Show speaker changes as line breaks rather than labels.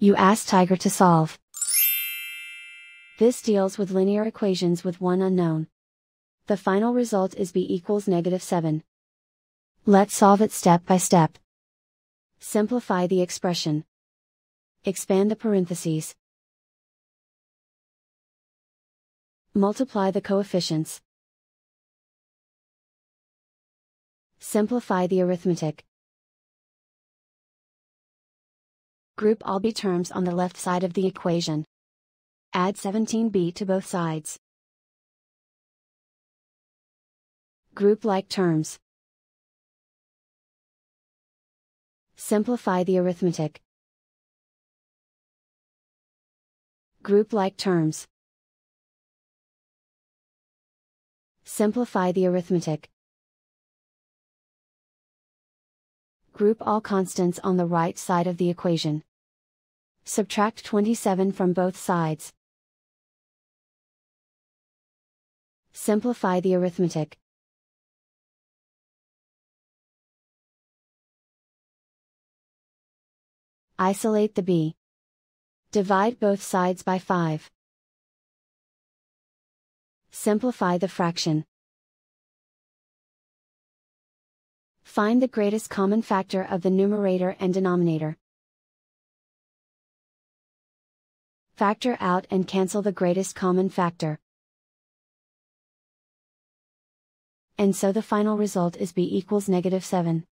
You ask Tiger to solve. This deals with linear equations with one unknown. The final result is b equals -7. Let's solve it step by step. Simplify the expression. Expand the parentheses. Multiply the coefficients. Simplify the arithmetic. Group all b terms on the left side of the equation. Add 17b to both sides. Group like terms. Simplify the arithmetic. Group like terms. Simplify the arithmetic. Group all constants on the right side of the equation. Subtract 27 from both sides. Simplify the arithmetic. Isolate the b. Divide both sides by 5. Simplify the fraction. Find the greatest common factor of the numerator and denominator. Factor out and cancel the greatest common factor. And so the final result is b equals -7.